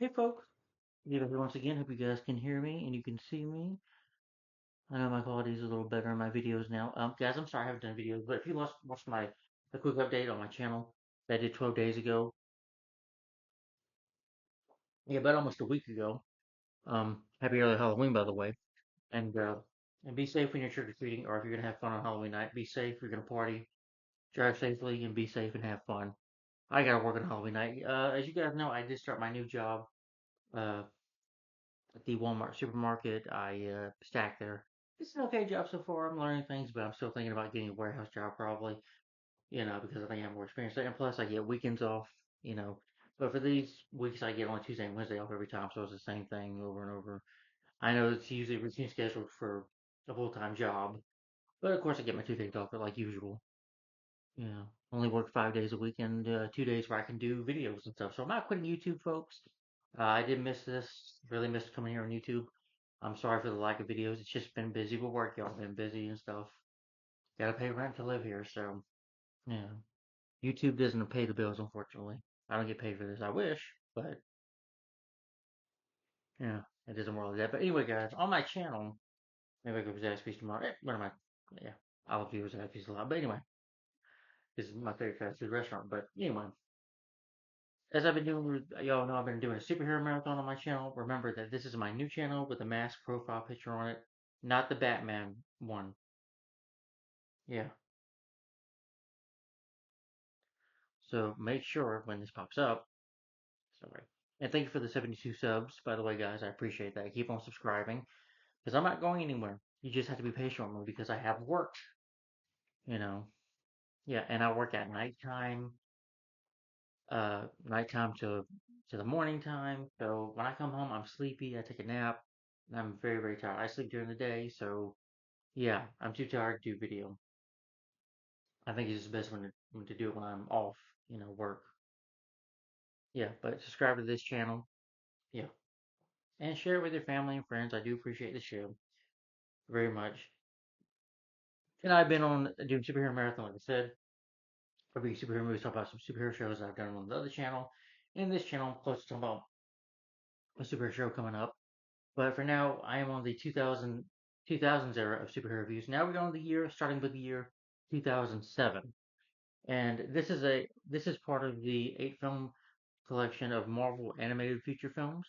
Hey folks, David here once again. Hope you guys can hear me and you can see me. I know my quality is a little better in my videos now. Guys, I'm sorry I haven't done videos, but if you watched my a quick update on my channel that I did 12 days ago, yeah, about almost a week ago. Happy early Halloween, by the way, and uh, and be safe when you're trick or treating, or if you're gonna have fun on Halloween night. Be safe. If you're gonna party, drive safely, and be safe and have fun. I gotta work on Halloween night. As you guys know, I did start my new job. Uh, at the Walmart supermarket. I stack there. It's an okay job so far. I'm learning things, but I'm still thinking about getting a warehouse job probably, because I think I have more experience there. And plus, I get weekends off, you know. But for these weeks, I get only Tuesday and Wednesday off every time, so it's the same thing over and over. I know it's usually routine scheduled for a full-time job, but of course, I get my 2 days off like usual. Only work 5 days a week and 2 days where I can do videos and stuff. So I'm not quitting YouTube, folks. I did miss this. Really missed coming here on YouTube. I'm sorry for the lack of videos. It's just been busy with work. Y'all been busy and stuff. Gotta pay rent to live here, so yeah. YouTube doesn't pay the bills, unfortunately. I don't get paid for this. I wish, but yeah, it doesn't work like that. But anyway, guys, on my channel, maybe I go to Zaxby's tomorrow. What am I? Yeah, I love viewers Zaxby's a lot. But anyway, this is my favorite fast food restaurant. But anyway, as I've been doing, y'all know I've been doing a superhero marathon on my channel. Remember that this is my new channel with a mask profile picture on it, not the Batman one. Yeah. So make sure when this pops up, sorry. And thank you for the 72 subs, by the way, guys. I appreciate that. Keep on subscribing because I'm not going anywhere. You just have to be patient with me because I have work, you know. Yeah, and I work at nighttime, nighttime to the morning time. So when I come home, I'm sleepy. I take a nap. And I'm very, very tired. I sleep during the day, so yeah, I'm too tired to do video. I think it's just best when to do it when I'm off, work. Yeah, but subscribe to this channel. Yeah, and share it with your family and friends. I do appreciate the show very much. And I've been on doing superhero marathon, like I said. Every superhero movies, talk about some superhero shows I've done on the other channel. And this channel, I'm close to talking about a superhero show coming up. But for now, I am on the 2000s era of superhero reviews. Now we're on the year, starting with the year 2007. And this is part of the 8 film collection of Marvel animated feature films.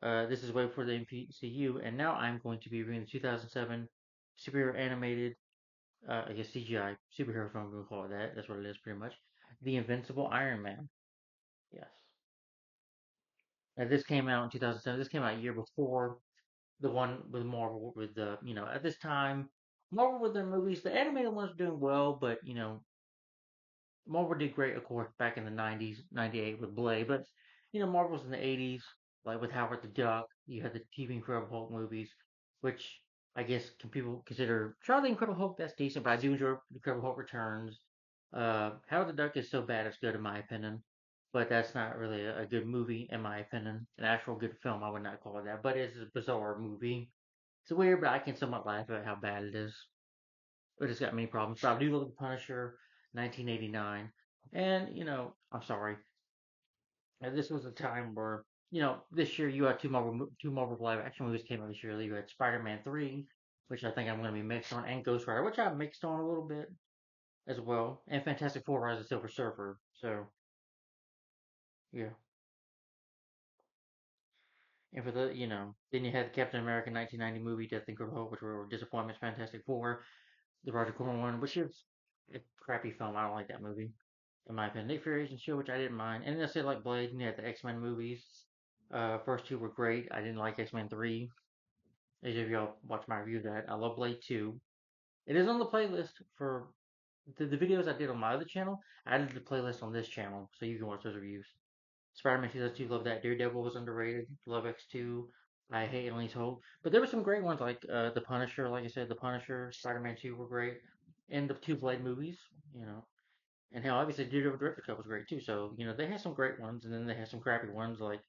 This is way before the MCU, and now I'm going to be reviewing the 2007 superhero animated, I guess CGI superhero film. We'll call it that. That's what it is, pretty much. The Invincible Iron Man. Yes. Now this came out in 2007. This came out a year before the one with Marvel. With at this time, Marvel with their movies, the animated ones are doing well, but Marvel did great, of course, back in the 90s, 98 with Blade, but, Marvel's in the 80s, like with Howard the Duck. You had the TV Incredible Hulk movies, which I guess can people consider Charlie the Incredible Hulk, that's decent, but I do enjoy Incredible Hulk Returns. Howard the Duck is so bad it's good in my opinion, but that's not really a good movie in my opinion. An actual good film, I would not call it that, but it's a bizarre movie. It's weird, but I can somewhat laugh at how bad it is. But it's got many problems. So I do look at Punisher, 1989, and I'm sorry. This was a time where this year you had two Marvel live action movies came out this year. You had Spider-Man 3, which I think I'm going to be mixed on, and Ghost Rider, which I mixed on a little bit as well, and Fantastic Four: Rise of the Silver Surfer. So yeah, and for then you had the Captain America 1990 movie, Death and Good Hope, which were disappointments. Fantastic Four, the Roger Corman one, which is a crappy film. I don't like that movie. In my opinion. Nick Fury's and Shield, which I didn't mind. And then I said like Blade, and you had the X-Men movies. First two were great. I didn't like X-Men 3. As if y'all watch my review of that. I love Blade 2. It is on the playlist for the videos I did on my other channel. I added the playlist on this channel, so you can watch those reviews. Spider-Man 2002, love that. Daredevil was underrated. Love X2. I hate Ellie's Hope. But there were some great ones like The Punisher, like I said, The Punisher, Spider-Man 2 were great. And the two Blade movies, you know. And hell, obviously, Daredevil Director Cut was great too. So they had some great ones, and then they had some crappy ones like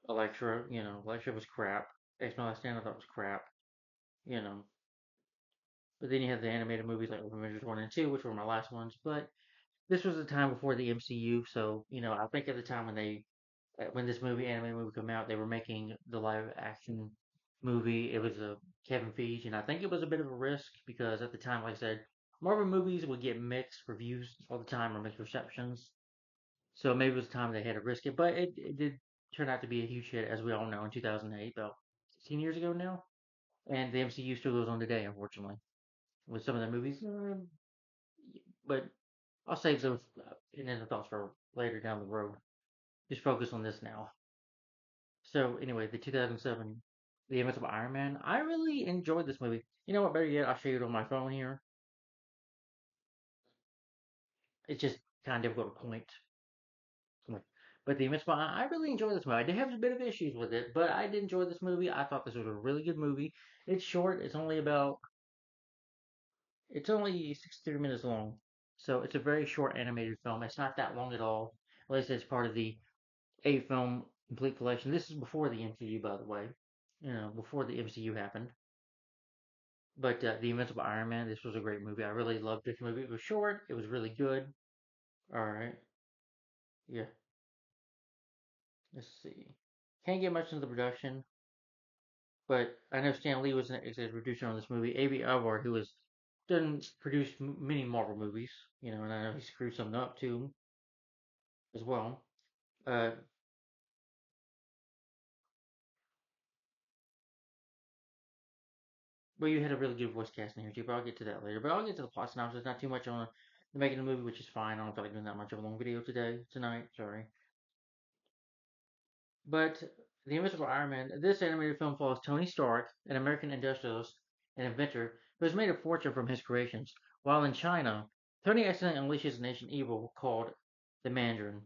Elektra. Elektra was crap. X-Men Last Stand I thought was crap. You know, but then you have the animated movies like Avengers 1 and 2, which were my last ones. But this was the time before the MCU, so I think at the time when they when this anime movie came out, they were making the live action movie. It was a Kevin Feige, and I think it was a bit of a risk because at the time, like I said, Marvel movies would get mixed reviews all the time or mixed receptions. So maybe it was time they had to risk it, but it did turn out to be a huge hit, as we all know, in 2008, about 16 years ago now. And the MCU still goes on today, unfortunately, with some of their movies. But I'll save those opinions thoughts for later down the road. Just focus on this now. So anyway, the 2007, The Invincible Iron Man. I really enjoyed this movie. You know what? Better yet, I'll show you it on my phone here. It's just kind of difficult to point. But The Invincible, I really enjoyed this movie. I did have a bit of issues with it, but I did enjoy this movie. I thought this was a really good movie. It's short. It's only 63 minutes long. So it's a very short animated film. It's not that long at all. At least it's part of the 8 film complete collection. This is before the MCU, by the way. You know, before the MCU happened. But The Invincible Iron Man, this was a great movie. I really loved this movie. It was short. It was really good. All right. Yeah. Let's see. Can't get much into the production, but I know Stan Lee was an executive producer on this movie. A.B. Alvord, who has done produced many Marvel movies, you know, and I know he screwed some up too as well. Uh, but you had a really good voice casting here too. But I'll get to that later. But I'll get to the plot synopsis. Not too much on the making of the movie, which is fine. I don't feel like doing that much of a long video tonight. Sorry. But The Invincible Iron Man, this animated film follows Tony Stark, an American industrialist and inventor who has made a fortune from his creations. While in China, Tony accidentally unleashes an ancient evil called the Mandarin.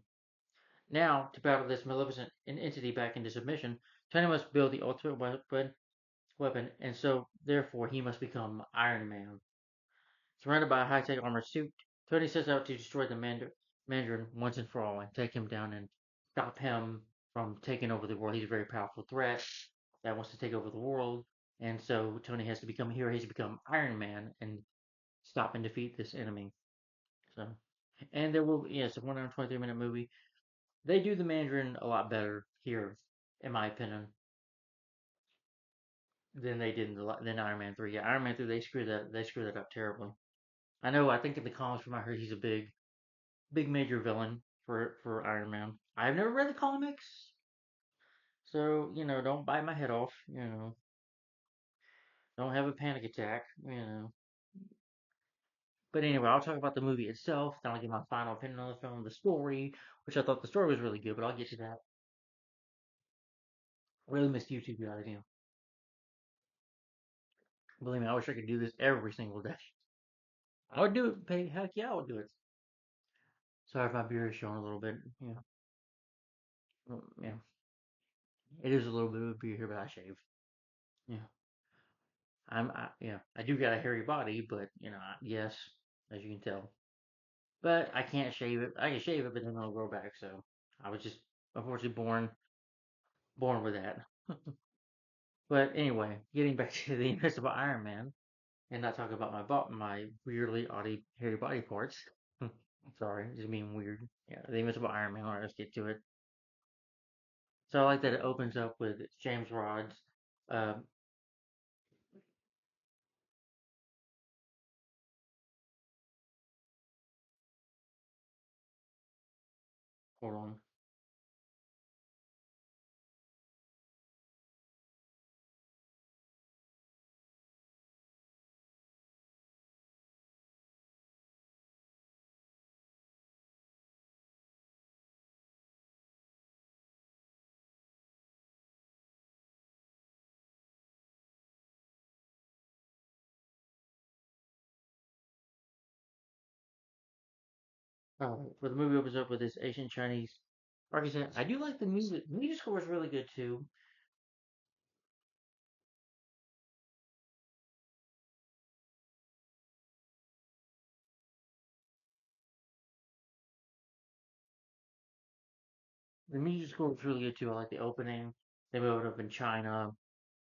Now, to battle this maleficent entity back into submission, Tony must build the ultimate weapon, and so therefore he must become Iron Man. Surrounded by a high-tech armored suit, Tony sets out to destroy the Mandarin once and for all and take him down and stop him from taking over the world. He's a very powerful threat that wants to take over the world, and so Tony has to become a hero. He has to become Iron Man and stop and defeat this enemy. So, and there will it's a 123-minute movie. They do the Mandarin a lot better here, in my opinion, than they did than Iron Man 3. Yeah, Iron Man 3 they screwed that up terribly. I know. I think in the comics from I heard he's a big major villain for Iron Man. I've never read the comics, so don't bite my head off. Don't have a panic attack. But anyway, I'll talk about the movie itself. Then I'll give my final opinion on the film, the story, which I thought the story was really good. But I'll get to that. I really missed YouTube guys. Believe me, I wish I could do this every single day. I would do it. Heck yeah, I would do it. Sorry if my beard is showing a little bit. Yeah, it is a little bit of a beard here, but I shave. Yeah. I do got a hairy body, but yes, as you can tell. But I can't shave it. I can shave it, but then it'll grow back. So I was just unfortunately born with that. But anyway, getting back to the Invincible Iron Man, and not talking about my weirdly oddly hairy body parts. Sorry, just being weird. Yeah, the Invincible Iron Man. All right, let's get to it. So I like that it opens up with James Rod's. Um, Hold on. Where the movie opens up with this ancient Chinese architect. I do like the music. The music score is really good too. The music score is really good too. I like the opening. They move it up in China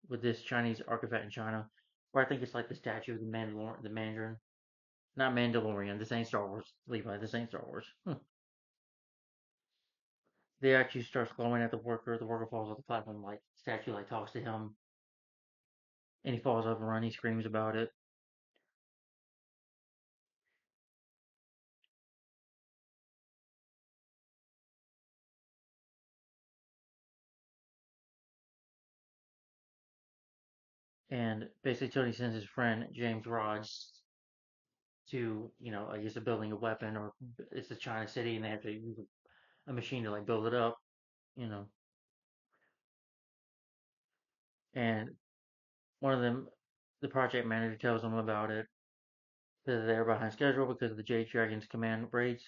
with this Chinese artifact in China, where I think it's like the statue of the Mandarin. Not Mandalorian. This ain't Star Wars. Levi, this ain't Star Wars. They actually starts glowing at the worker. The worker falls off the platform, like statue, like talks to him, and he falls over and he screams about it. And basically, Tony sends his friend James Rods to, I guess, a building a weapon, or it's a China city, and they have to use a machine to like build it up, you know. And one of them, the project manager, tells them about it. That they're behind schedule because of the Jade Dragon's command raids.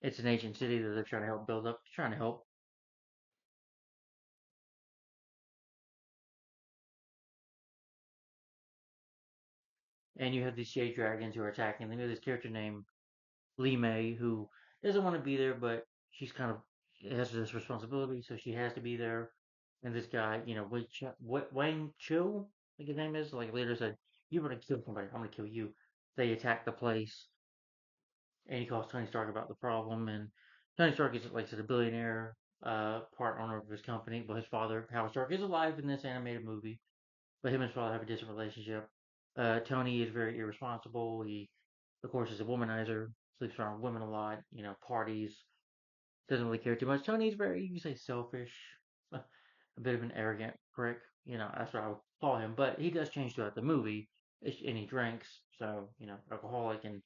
It's an ancient city that they're trying to help build up, trying to help. And you have these Jade Dragons who are attacking them. You have this character named Lee May who doesn't want to be there, but she's kind of has this responsibility, so she has to be there. And this guy, Wang Chu, I think his name is, like later said, "You're gonna kill somebody. I'm gonna kill you." They attack the place, and he calls Tony Stark about the problem. And Tony Stark is, like I said, a billionaire, part owner of his company. But his father, Howard Stark, is alive in this animated movie, but him and his father have a distant relationship. Tony is very irresponsible. He, of course, is a womanizer, sleeps around women a lot, parties, doesn't really care too much. Tony's very, you can say, selfish, a bit of an arrogant prick. That's what I would call him. But he does change throughout the movie, and he drinks, so, alcoholic, and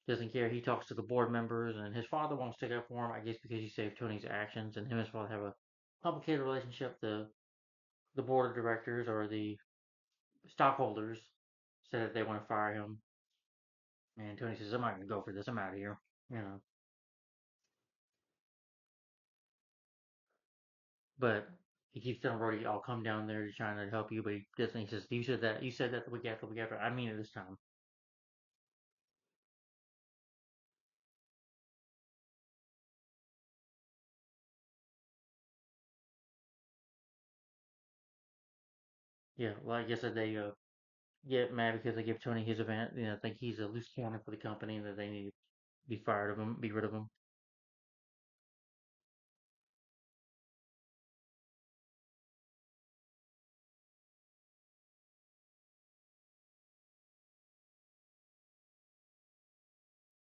doesn't care. He talks to the board members, and his father won't stick up for him, I guess, because he saved Tony's actions, and him and his father have a complicated relationship. The board of directors, or the stockholders, said that they want to fire him, and Tony says, "I'm not gonna go for this. I'm out of here." You know, but he keeps telling Brody, "I'll come down there to China to help you," but he doesn't. He says, "You said that. You said that the week after, the week after. I mean it this time." Yeah, well, I guess that they get mad because they give Tony his event. Think he's a loose cannon for the company, and that they need to be fired of him, be rid of him.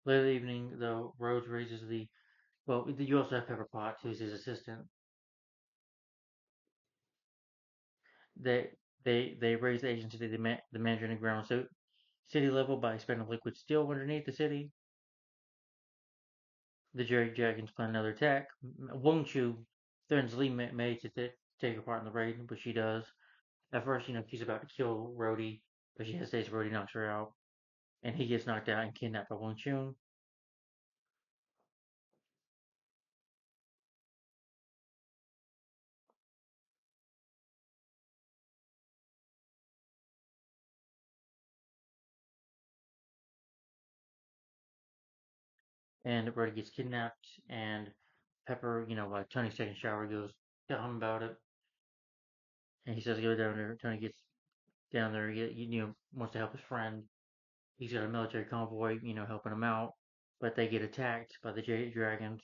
Later in the evening, though, Rhodes raises the well. You also have Pepper Potts, who's his assistant. They they raise the agency to the manager in the ground suit city level by expending liquid steel underneath the city. The Jerry Dragons plan another attack. Wong Chu threatens Lee May to take part in the raid, but she does. At first, she's about to kill Rhodey, but she hesitates. Rhodey knocks her out, and he gets knocked out and kidnapped by Wong Chun. And Rhodey gets kidnapped, and Pepper, like Tony's taking a shower, goes tell him about it, and he says go down there. Tony gets down there, wants to help his friend. He's got a military convoy, helping him out, but they get attacked by the Jade Dragons,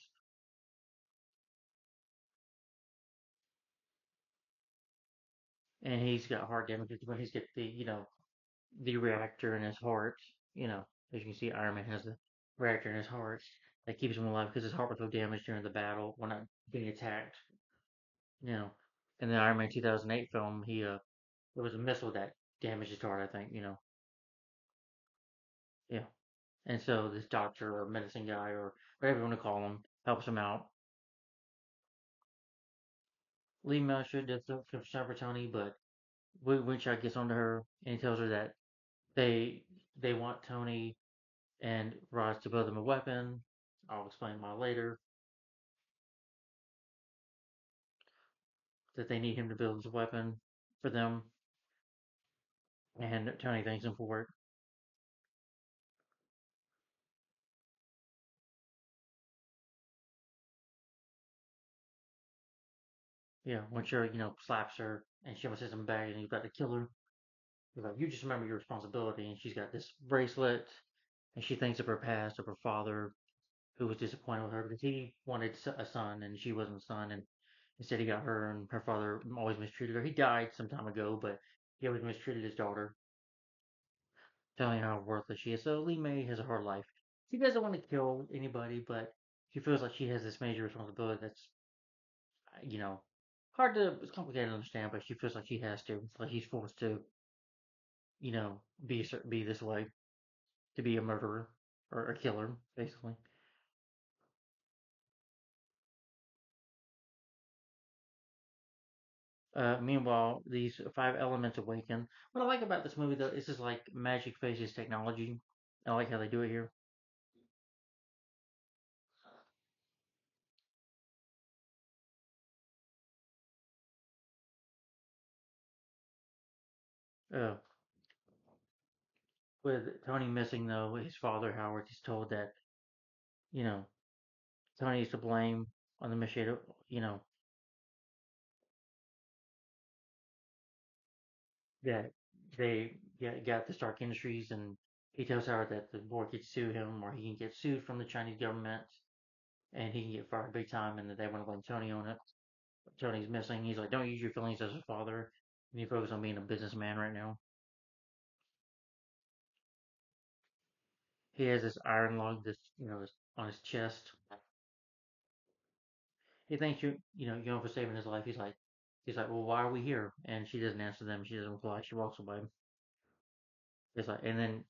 and he's got heart damage. When he's got the reactor in his heart, you know, as you can see, Iron Man has the reactor in his heart that keeps him alive because his heart was so damaged during the battle when not being attacked, you know. In the Iron Man 2008 film, there was a missile that damaged his heart, I think, yeah. And so this doctor or medicine guy or whatever you want to call him helps him out. Lee Melcher does the for Tony, but Windshot gets onto her and he tells her that they they want Tony and Roz to build them a weapon. I'll explain why later. That they need him to build his weapon for them, and Tony thanks him for it. Yeah, Windshot, slaps her and she almost hits him back and he's about to kill her. He's like, "You just remember your responsibility," and she's got this bracelet. and she thinks of her past, of her father, who was disappointed with her because he wanted a son and she wasn't a son, and instead he got her, and her father always mistreated her. He died some time ago, but he always mistreated his daughter, telling her how worthless she is. So Lee May has a hard life. She doesn't want to kill anybody, but she feels like she has this major responsibility that's, you know, hard to, it's complicated to understand, but she feels like she has to. It's like he's forced to, be this way, to be a murderer or a killer, basically. Meanwhile, these five elements awaken. What I like about this movie, though, is just like magic faces technology. I like how they do it here. Uh, with Tony missing, though, his father, Howard, is told that, you know, Tony is to blame on the machete, you know, that they got the Stark Industries, and he tells Howard that the boy could sue him, or he can get sued from the Chinese government, and he can get fired big time, and that they want to blame Tony on it. Tony's missing. He's like, don't use your feelings as a father. And you focus on being a businessman right now. He has this iron lung, this on his chest. He thanks for saving his life. He's like, well, why are we here? And she doesn't answer them. She doesn't reply. She walks away. It's like, and then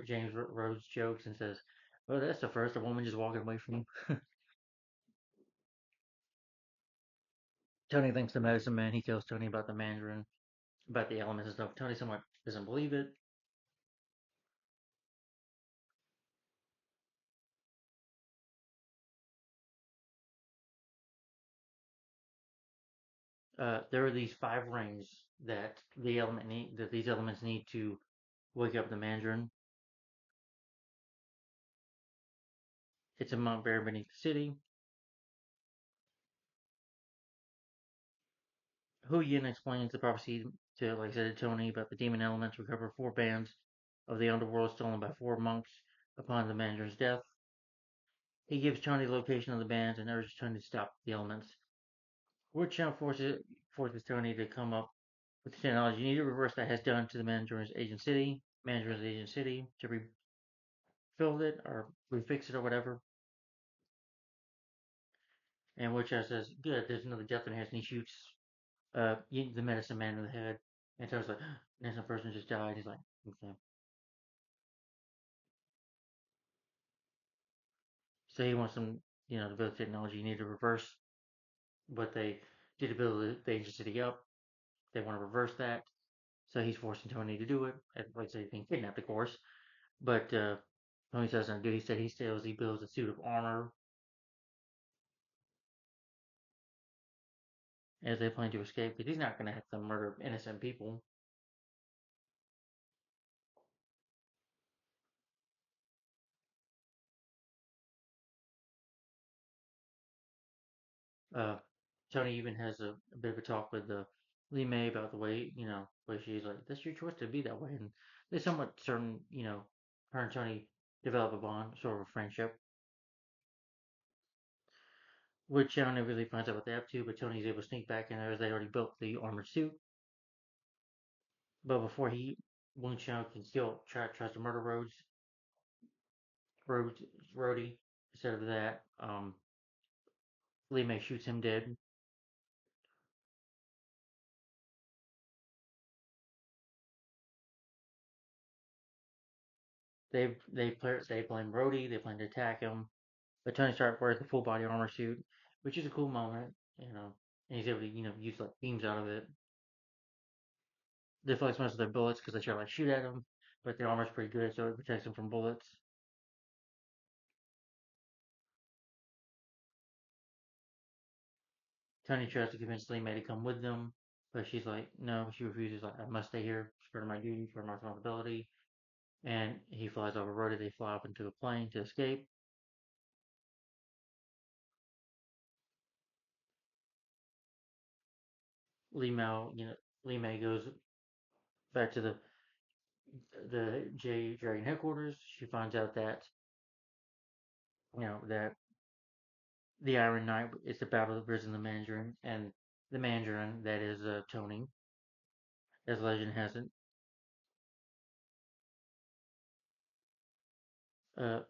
James Rhodes jokes and says, "Well, that's the first a woman just walking away from him." Tony thinks the medicine man. He tells Tony about the Mandarin, about the elements and stuff. Tony somewhat doesn't believe it. There are these five rings that these elements need to wake up the Mandarin. It's in Mount Bear beneath the city. Hu Yin explains the prophecy to, like I said, to Tony about the demon elements recover four bands of the underworld stolen by four monks upon the Mandarin's death. He gives Tony the location of the bands and urges Tony to stop the elements. Which now forces Tony to come up with the technology needed to reverse that has done to the Mandarin's Agent City, to rebuild it or refix it or whatever. And which says, good, there's another death in here, and he shoots the medicine man in the head. And Tony's like, innocent person just died. He's like, okay. So he wants them, to build technology you need to reverse what they did to build the Agent City up. They want to reverse that. So he's forcing Tony to do it. Like I say, being kidnapped, of course. But Tony doesn't do. He said he builds a suit of armor as they plan to escape because he's not going to have to murder innocent people. Uh, Tony even has a bit of a talk with Lee May about the way, where she's like, that's your choice to be that way. And they somewhat certain, her and Tony develop a bond, sort of a friendship, which I never really finds out what they're up to, but Tony's able to sneak back in there as they already built the armored suit. But before Wing Chao can still tries to murder Rhodes, Rhodey. Instead of that, Lee May shoots him dead. They blame Rhodey. They plan to attack him. But Tony Stark wears the full body armor suit, which is a cool moment, and he's able to use like beams out of it. Deflects most of their bullets because they try to like shoot at him, but their armor's pretty good, so it protects him from bullets. Tony tries to convince Lee May to come with them, but she's like, no, she refuses. Like, I must stay here. It's part of my duty, part of my responsibility. And he flies over Rhodey. They fly up into a plane to escape. Lee May, Lee May goes back to the the J Dragon headquarters. She finds out that that the Iron Knight is about to prison the Mandarin, and the Mandarin that is Tony, as legend has it.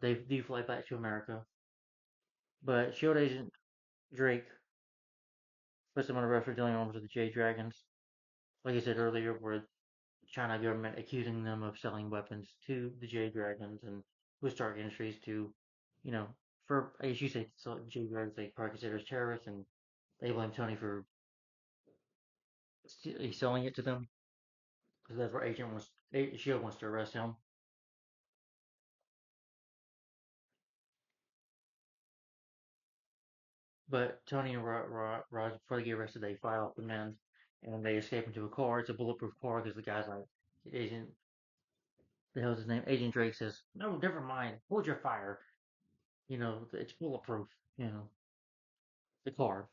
They deflate back to America, but Shield Agent Drake puts them on arrest for dealing arms with the J Dragons. Like I said earlier, where China government accusing them of selling weapons to the J Dragons and with Stark Industries to, you know, for I guess you say J Dragons they probably consider as terrorists, and they blame Tony for selling it to them because that's where Shield wants to arrest him. But Tony and Raj, before they get arrested, they file up the men and they escape into a car. It's a bulletproof car because the guy's like, Agent, the hell's his name? Agent Drake says, no, never mind. Hold your fire. It's bulletproof. The car.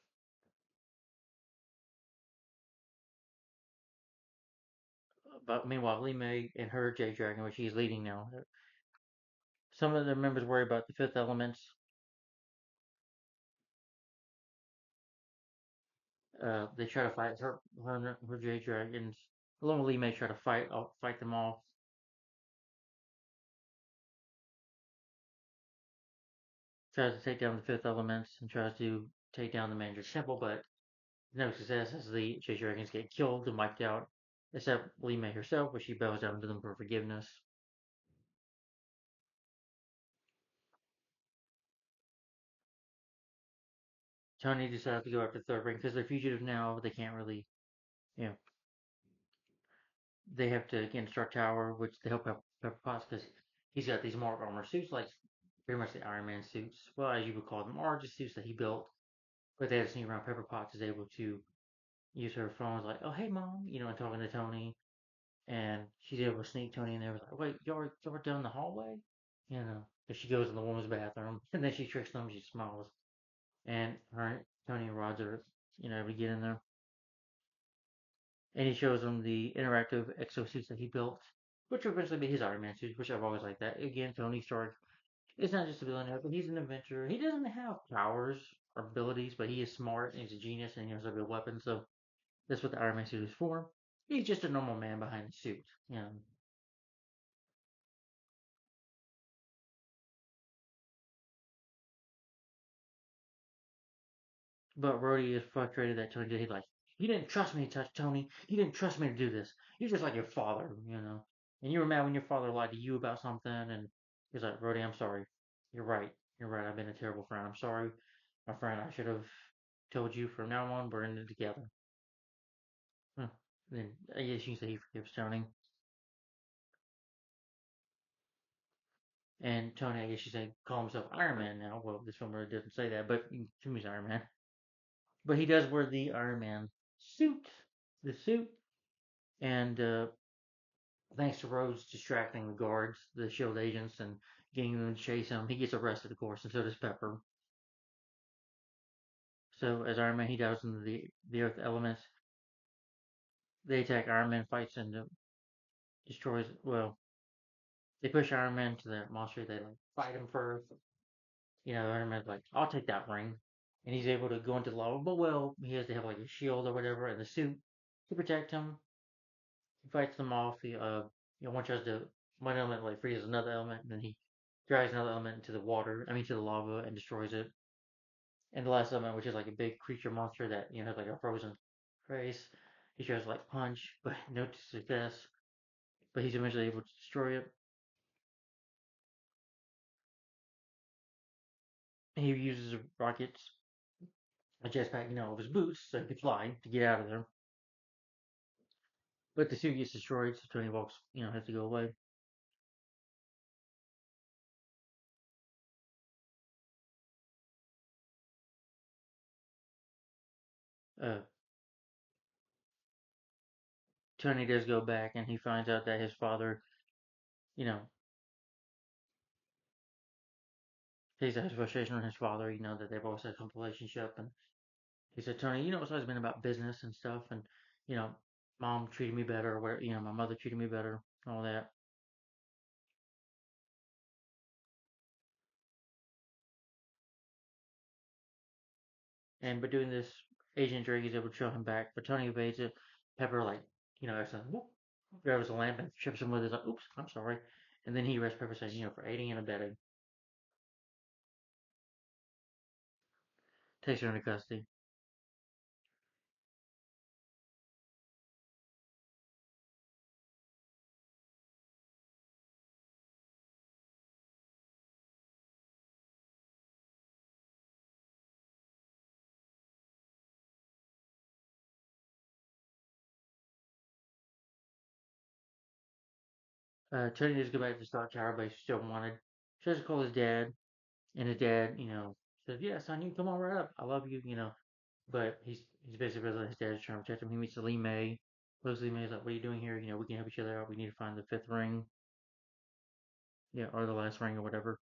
But meanwhile, Lee May and her J Dragon, which he's leading now, some of the members worry about the fifth elements. They try to fight her J Dragons. Along with Lee May, try to fight them off. Tries to take down the fifth elements and tries to take down the Mandarin's temple, but no success as the J Dragons get killed and wiped out, except Lee May herself, where she bows down to them for forgiveness. Tony decides to go after the third ring because they're fugitive now. They can't really, you know, they have to again start Tower, which they help Pepper Potts because he's got these Mark armor suits, like pretty much the Iron Man suits. Well, as you would call them, are just suits that he built. But they had to sneak around. Pepper Potts is able to use her phone, like, "Oh hey mom," and talking to Tony, and she's able to sneak Tony in there. Was like, "Wait, you're down the hallway?" If she goes in the woman's bathroom, and then she tricks them. She smiles, and her Tony and Roger, able to get in there. And he shows them the interactive exosuits that he built, which will eventually be his Iron Man suits, which I've always liked that. Again, Tony Stark is not just a billionaire, but he's an inventor. He doesn't have powers or abilities, but he is smart and he's a genius and he knows how to build weapons. So that's what the Iron Man suit is for. He's just a normal man behind the suit. But Rhodey is frustrated that Tony did. He's like, "You didn't trust me to touch Tony. You didn't trust me to do this. You're just like your father. And you were mad when your father lied to you about something." And he's like, "Rhodey, I'm sorry. You're right. You're right. I've been a terrible friend. I'm sorry, my friend. I should have told you from now on we're in it together." Huh. Then I guess you can say he forgives Tony. And Tony, I guess you say, call himself Iron Man now. Well, this one really doesn't say that, but to me, he's Iron Man. But he does wear the Iron Man suit, the suit, and thanks to Rhodes distracting the guards, the Shield agents, and getting them to chase him, he gets arrested, of course, and so does Pepper. So as Iron Man, he dives into the Earth elements. They attack Iron Man, fights and destroys. Well, they push Iron Man to the monster. They like fight him first. Iron Man's like, "I'll take that ring," and he's able to go into the lava. But well, he has to have like a shield or whatever and the suit to protect him. He fights them off. One tries to one element like freezes another element, and then he drives another element into the water. I mean, to the lava and destroys it. And the last element, which is like a big creature monster that has like a frozen face, he tries to like punch, but no success. But he's eventually able to destroy it. He uses rockets, a jetpack, of his boots, so he can fly to get out of there. But the suit gets destroyed, so Tony walks, has to go away. Uh, Tony does go back, and he finds out that his father, you know, takes out his frustration on his father. That they've always had some relationship, and he said, "Tony, it's always been about business and stuff, and you know, mom treated me better, or where my mother treated me better, all that." And by doing this, Agent Drake is able to show him back, but Tony evades it. Pepper like accidentally whoop, grabs a lamp and trips him with it. Like, oops, I'm sorry. And then he arrests Pepper saying, for aiding and abetting. Takes her into custody. Tony does go back to the stock tower, but he's still wanted. Tries to call his dad, and his dad, says, "Yeah, son, you come on right up. I love you." But he's basically his dad's trying to protect him. He meets Lee May. Lee May's like, "What are you doing here? We can help each other out. We need to find the fifth ring, yeah, or the last ring or whatever."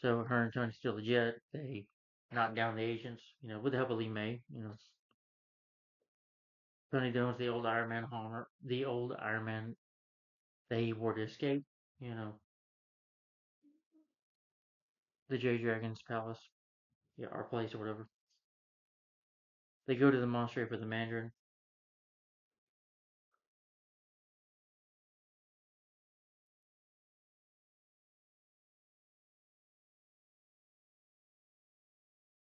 So her and Tony steal the jet. They knock down the agents, with the help of Lee May. Tony Jones, the old Iron Man Homer, the old Iron Man they were to escape. You know, the J Dragon's palace, yeah, our place or whatever. They go to the monastery for the Mandarin.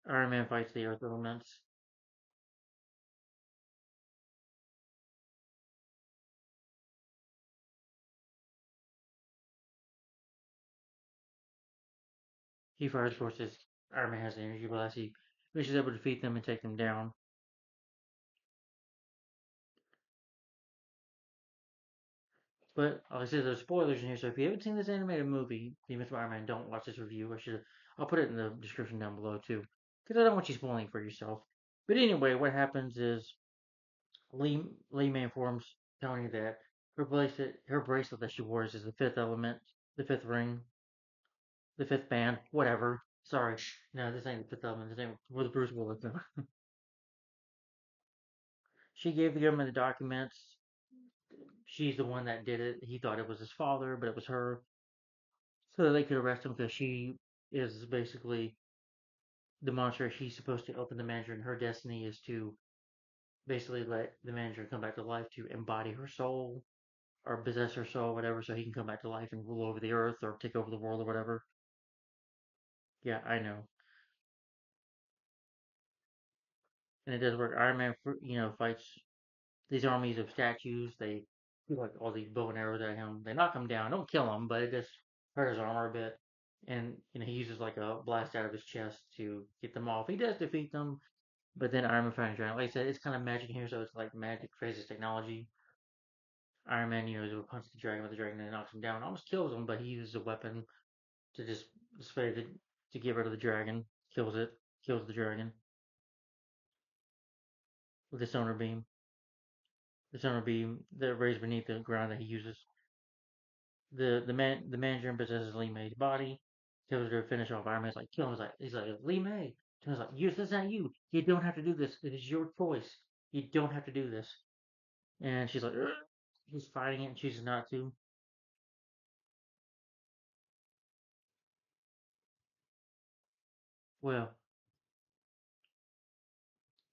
Iron Man fights the Earth Elements. He fires forces. Iron Man has the energy blast. Which is able to defeat them and take them down. But like I said, there's spoilers in here, so if you haven't seen this animated movie, The Invincible Iron Man, don't watch this review. I'll put it in the description down below too, because I don't want you spoiling for yourself. But anyway, what happens is Lee May informs Tony that her bracelet that she wears is the fifth element, the fifth ring, the fifth band, whatever. Sorry, no, this ain't the fifth element. This ain't with Bruce Willis. No. She gave the government the documents. She's the one that did it. He thought it was his father, but it was her. So that they could arrest him because she is basically the monster. She's supposed to open the manager, and her destiny is to basically let the manager come back to life to embody her soul or possess her soul, whatever, so he can come back to life and rule over the earth or take over the world or whatever. Yeah, I know. And it does work. Iron Man, fights these armies of statues. They do like all these bow and arrows at him. They knock him down. Don't kill him, but it just hurt his armor a bit. And he uses like a blast out of his chest to get them off. He does defeat them, but then Iron Man finds Dragon. Like I said, it's kind of magic here, so it's like magic phrases technology. Iron Man, is able to punch the dragon with the dragon and knocks him down. Almost kills him, but he uses a weapon to just spray the to get rid of the dragon. Kills it. Kills the dragon with the sonar beam. The sonar beam that raised beneath the ground that he uses. The manager possesses Lee May's body. Tells her to finish off Iron Man's like kill him. He's like Lee May. He's like, this is not you. You don't have to do this. It is your choice. You don't have to do this. And she's like, ugh. He's fighting it and chooses not to. Well,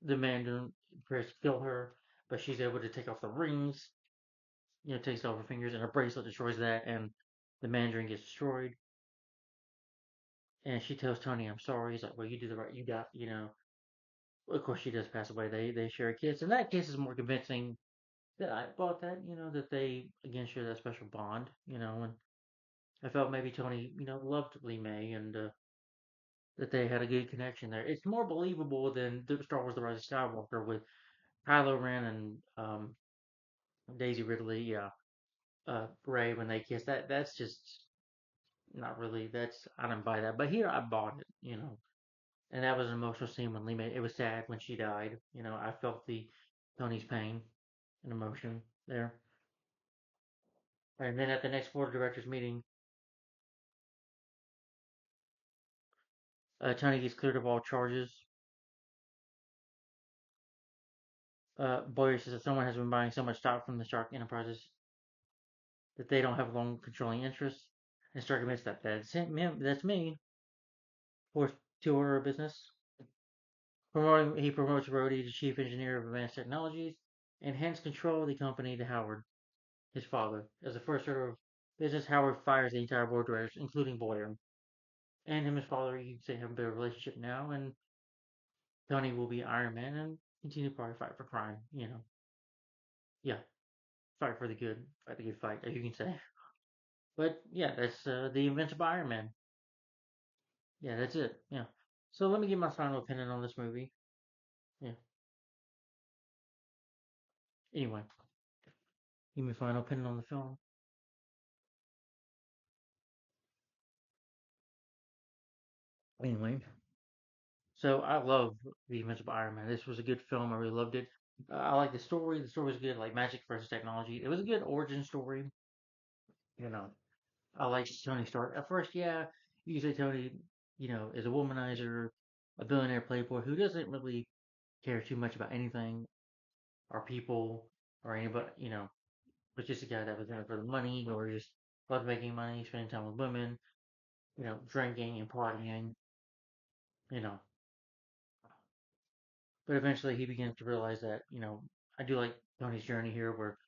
the Mandarin tries to kill her, but she's able to take off the rings. Takes off her fingers, and her bracelet destroys that, and the Mandarin gets destroyed. And she tells Tony, "I'm sorry." He's like, "Well, you do the right. You got. Of course, she does pass away. They share a kiss, and that kiss is more convincing that I bought that. That they again share that special bond. And I felt maybe Tony, loved Lee May, and that they had a good connection there. It's more believable than the Star Wars: The Rise of Skywalker with Kylo Ren and Daisy Ridley. Yeah, Ray when they kiss. That's just not really. That's I didn't buy that. But here I bought it. And that was an emotional scene when Lee May. It was sad when she died. I felt the Tony's pain and emotion there. And then at the next board of directors meeting, Tony gets cleared of all charges. Boyer says that someone has been buying so much stock from the Stark Enterprises that they don't have long controlling interests. And Stark admits that that's him, that's me. for tour business. He promotes Rhodey to chief engineer of advanced technologies, and hands control of the company to Howard, his father. As the first order of business, Howard fires the entire board of directors, including Boyer. And him and his father, you could say, have a better relationship now, and Tony will be Iron Man and continue to probably fight for crime. Yeah, fight for the good, fight the good fight, as you can say. But yeah, that's the Invincible Iron Man. Yeah, that's it. Yeah. So let me give my final opinion on this movie. Yeah. Anyway, give me a final opinion on the film. Anyway, so I love the Invincible Iron Man. This was a good film. I really loved it. I like the story. The story was good, like magic versus technology. It was a good origin story. You know, I like Tony Stark. At first, yeah, you say Tony, is a womanizer, a billionaire playboy who doesn't really care too much about anything or people or anybody. Was just a guy that was in it for the money or just loved making money, spending time with women, drinking and partying. You know, but eventually he begins to realize that I do like Tony's journey here, where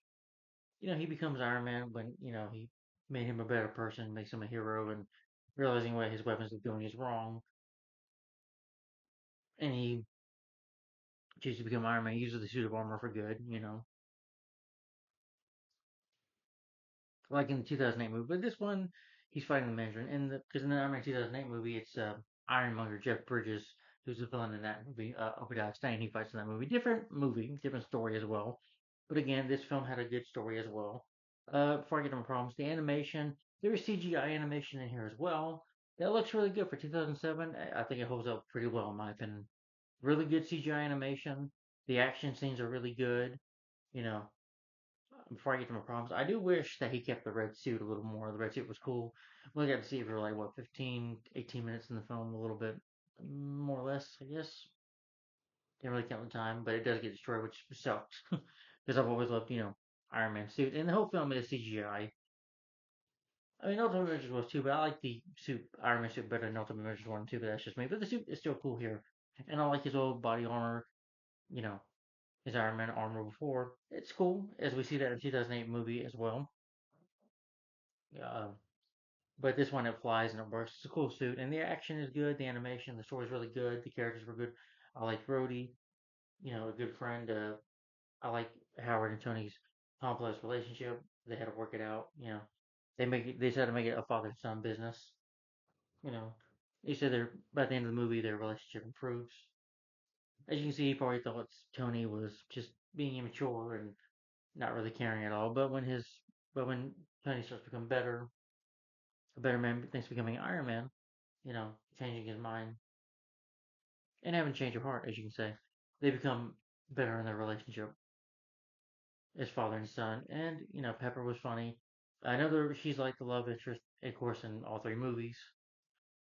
he becomes Iron Man when he made him a better person, makes him a hero, and realizing what his weapons are doing is wrong, and he chooses to become Iron Man. He uses the suit of armor for good, like in the 2008 movie. But this one, he's fighting the Mandarin, and because in the Iron Man 2008 movie, it's Ironmonger Jeff Bridges who's the villain in that movie. Obadiah Stane, he fights in that movie. Different movie, different story as well. But again, this film had a good story as well. Before I get to my problems, the animation, there is CGI animation in here as well. That looks really good for 2007. I think it holds up pretty well in my opinion. Really good CGI animation. The action scenes are really good. You know, before I get to my problems, I do wish that he kept the red suit a little more. The red suit was cool. We only got to see it for like, what, 15, 18 minutes in the film, a little bit, more or less, I guess. Didn't really count the time, but it does get destroyed, which sucks. Because I've always loved, Iron Man suit. And the whole film is CGI. I mean, Ultimate Avengers was too, but I like the suit, Iron Man suit, better than Ultimate Avengers 1 and 2, but that's just me. But the suit is still cool here. And I like his old body armor, you know, his Iron Man armor before. It's cool, as we see that in the 2008 movie as well. Uh, but this one, it flies and it works. It's a cool suit. And the action is good, the animation, the story's really good, the characters were good. I like Rhodey, a good friend. I like Howard and Tony's complex relationship. They had to work it out. They said to make it a father son business. You know, they said they're by the end of the movie their relationship improves. As you can see, he probably thought Tony was just being immature and not really caring at all. But when Tony starts to become a better man, thanks to becoming Iron Man, changing his mind and having a change of heart, as you can say, they become better in their relationship as father and son. And Pepper was funny. I know she's like the love interest, of course, in all three movies.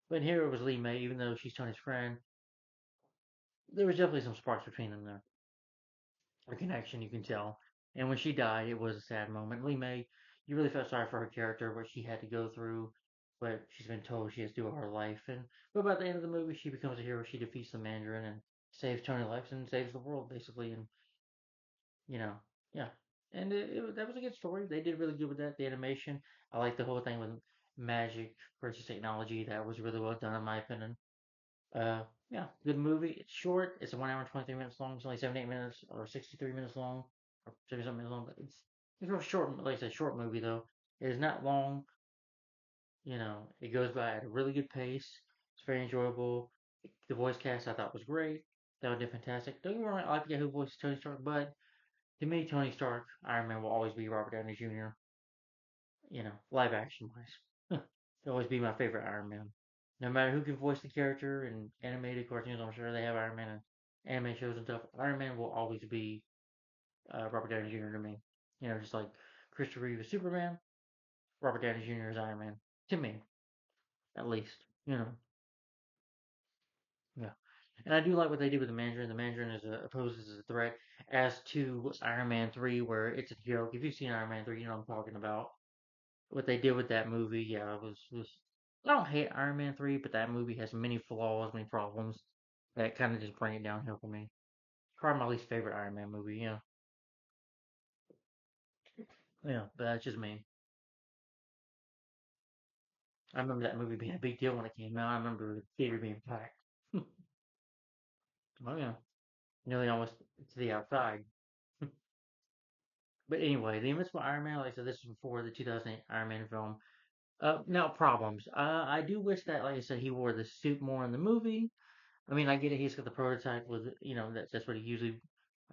But here it was Lee May, even though she's Tony's friend. There was definitely some sparks between them there, a connection you can tell. And when she died, it was a sad moment. Lee May, you really felt sorry for her character, what she had to go through, what she's been told she has to do with her life. And but by the end of the movie, she becomes a hero. She defeats the Mandarin and saves Tony life and saves the world basically. And you know, yeah. And that was a good story. They did really good with that. The animation, I like the whole thing with magic versus technology. That was really well done in my opinion. Uh, yeah, good movie. It's short. It's a 1 hour and 23 minutes long. It's only 78 minutes or 63 minutes long or 70 something minutes long. But it's real short. Like I said, short movie though. It is not long. It goes by at a really good pace. It's very enjoyable. The voice cast I thought was great. That did fantastic. Don't get me wrong, I like the guy who voices Tony Stark, but to me, Tony Stark, Iron Man will always be Robert Downey Jr. Live action wise, he'll always be my favorite Iron Man. No matter who can voice the character in animated cartoons, I'm sure they have Iron Man in anime shows and stuff. Iron Man will always be Robert Downey Jr. to me. Just like Christopher Reeve is Superman, Robert Downey Jr. is Iron Man. To me, at least. Yeah. And I do like what they did with the Mandarin. The Mandarin poses as a threat, as to Iron Man 3, where it's a joke. If you've seen Iron Man 3, you know what I'm talking about. What they did with that movie, yeah, was. I don't hate Iron Man 3, but that movie has many flaws, many problems that kind of just bring it downhill for me. Probably my least favorite Iron Man movie, yeah. Yeah, but that's just me. I remember that movie being a big deal when it came out. I remember the theater being packed. Oh, yeah. Nearly almost to the outside. But anyway, the Invincible Iron Man, like I said, this was before the 2008 Iron Man film. Now problems. I do wish that, like I said, he wore the suit more in the movie. I mean, I get it. He's got the prototype with, that's what he usually,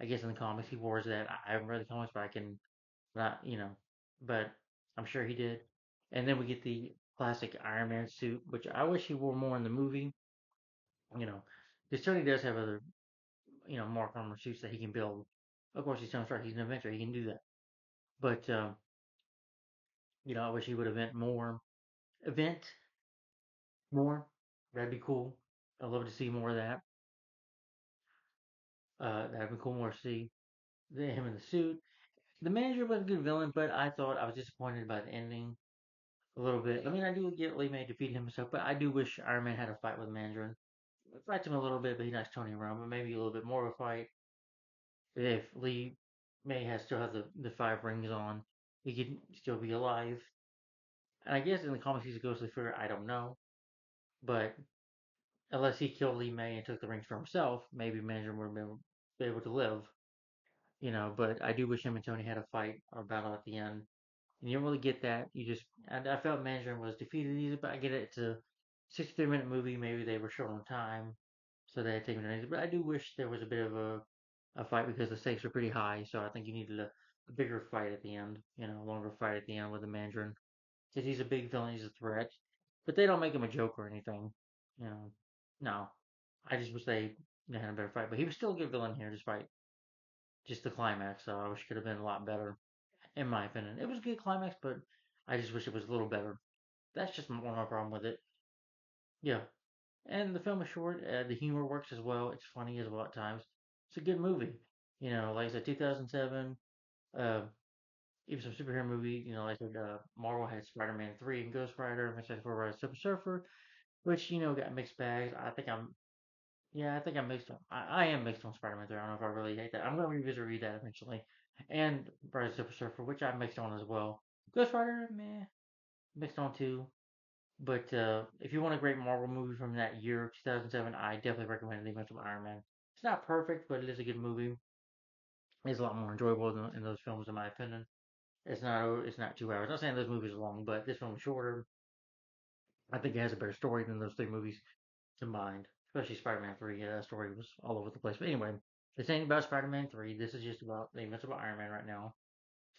I guess, in the comics he wears that. I haven't read the comics, but I can not, but I'm sure he did. And then we get the classic Iron Man suit, which I wish he wore more in the movie. You know, because Tony does have other, Mark armor suits that he can build. Of course, he's Tony Stark. He's an inventor. He can do that. But I wish he would event more. That'd be cool. I'd love to see more of that. That'd be cool more to see him in the suit. The manager was a good villain, but I thought I was disappointed by the ending a little bit. I mean, I do get Lee May defeated himself, but I do wish Iron Man had a fight with the Mandarin. It fights him a little bit, but he knocks Tony around. But maybe a little bit more of a fight if Lee May has still has the five rings on. He could still be alive. And I guess in the comics he's a ghostly figure. I don't know, but unless he killed Lee May and took the rings for himself, maybe Mandarin would have been able to live. But I do wish him and Tony had a fight or battle at the end. And you don't really get that. I felt Mandarin was defeated easy, but I get it. It's a 63-minute movie. Maybe they were short on time, so they had taken it. But I do wish there was a bit of a fight because the stakes were pretty high. So I think you needed a bigger fight at the end. A longer fight at the end with the Mandarin because he's a big villain. He's a threat, but they don't make him a joke or anything. You know, no. I just wish they had a better fight. But he was still a good villain here, despite just the climax. So I wish it could have been a lot better in my opinion. It was a good climax, but I just wish it was a little better. That's just one of my problem with it. Yeah, and the film is short. The humor works as well. It's funny as well at times. It's a good movie. Like I said, 2007. Uh, even some superhero movie. Like I said, Marvel had Spider-Man 3 and Ghost Rider, Fantastic Four: Rise of Silver Surfer, which got mixed bags. Yeah, I think I'm mixed on. I am mixed on Spider-Man 3. I don't know if I really hate that. I'm gonna read that eventually, and Rise of Silver Surfer, which I'm mixed on as well. Ghost Rider, meh, mixed on too. But if you want a great Marvel movie from that year, 2007, I definitely recommend The Invincible Iron Man. It's not perfect, but it is a good movie. It's a lot more enjoyable than in those films, in my opinion. It's not 2 hours. I'm not saying those movies are long, but this one was shorter. I think it has a better story than those three movies combined, especially Spider-Man 3. Yeah, that story was all over the place. But anyway, this ain't about Spider-Man 3. This is just about The Invincible Iron Man right now.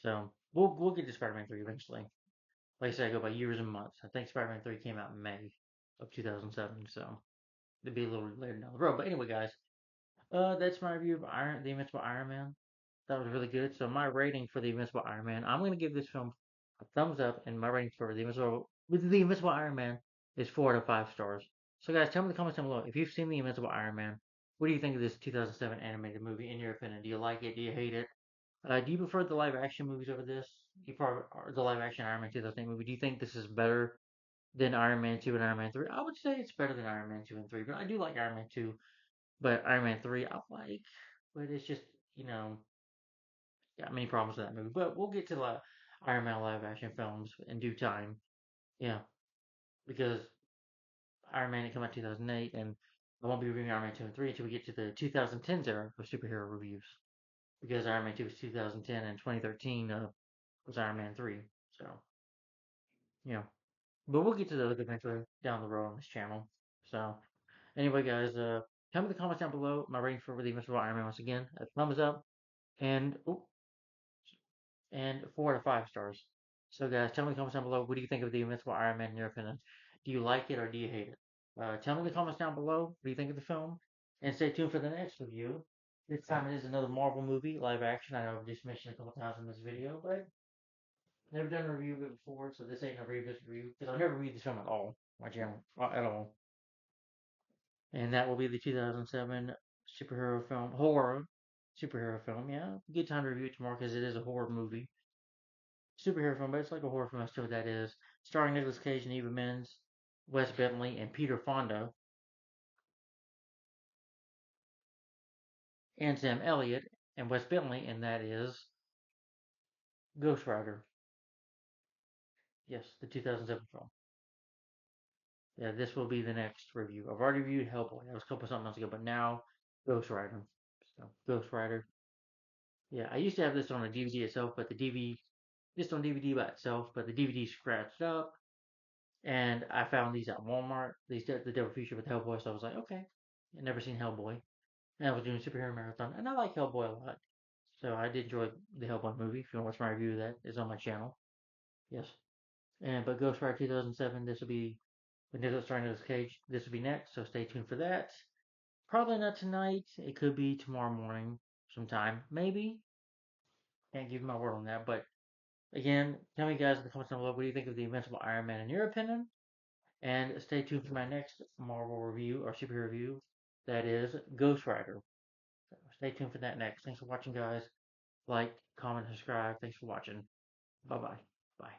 So we'll get to Spider-Man 3 eventually. Like I said, I go by years and months. I think Spider-Man 3 came out in May of 2007, so it'd be a little later down the road. But anyway, guys, that's my review of The Invincible Iron Man. That was really good. So my rating for The Invincible Iron Man, I'm gonna give this film a thumbs up, and my rating for The Invincible Iron Man is 4 out of 5 stars. So guys, tell me in the comments down below if you've seen The Invincible Iron Man. What do you think of this 2007 animated movie? In your opinion, do you like it? Do you hate it? Do you prefer the live action movies over this? You probably or the live action Iron Man 2008 movie. Do you think this is better than Iron Man 2 and Iron Man 3? I would say it's better than Iron Man 2 and 3, but I do like Iron Man 2, but Iron Man 3 I like, but it's just, got many problems with that movie. But we'll get to the Iron Man live action films in due time. Yeah, because Iron Man came out 2008, and I won't be reviewing Iron Man 2 and 3 until we get to the 2010s era of superhero reviews. Because Iron Man 2 was 2010 and 2013 was Iron Man 3. So, yeah. But we'll get to those eventually down the road on this channel. So, anyway, guys, tell me in the comments down below my rating for the Invincible Iron Man once again. A thumbs up and and 4 out of 5 stars. So, guys, tell me in the comments down below what do you think of the Invincible Iron Man in your opinion? Do you like it or do you hate it? Tell me in the comments down below what do you think of the film, and stay tuned for the next review. This time it is another Marvel movie, live action. I know I've just mentioned a couple times in this video, but never done a review of it before, so this ain't a review because I've never reviewed this film at all, my channel at all. And that will be the 2007 superhero film, horror superhero film. Yeah, good time to review it tomorrow because it is a horror movie, superhero film, but it's like a horror film. That's what that is. Starring Nicolas Cage and Eva Mendes. Wes Bentley and Peter Fonda, and Sam Elliott and Wes Bentley, and that is Ghost Rider. Yes, the 2007 film. Yeah, this will be the next review. I've already reviewed Hellboy. That was a couple something months ago, but now Ghost Rider. So Ghost Rider. Yeah, I used to have this on a DVD itself, but the DVD just on DVD by itself, but the DVD scratched up, and I found these at Walmart. These the double feature with Hellboy, so I was like, okay, I never seen Hellboy, and I was doing superhero marathon, and I like Hellboy a lot, so I did enjoy the Hellboy movie. If you want to watch my review of that, it's on my channel. Yes, and but Ghost Rider 2007, this will be when Nicholas starting Nicolas Cage. This will be next, so stay tuned for that. Probably not tonight. It could be tomorrow morning, sometime, maybe. Can't give you my word on that, but again, tell me guys in the comments down below what do you think of the Invincible Iron Man in your opinion. And stay tuned for my next Marvel review or superhero review. That is Ghost Rider. So stay tuned for that next. Thanks for watching, guys. Like, comment, subscribe. Thanks for watching. Bye bye. Bye.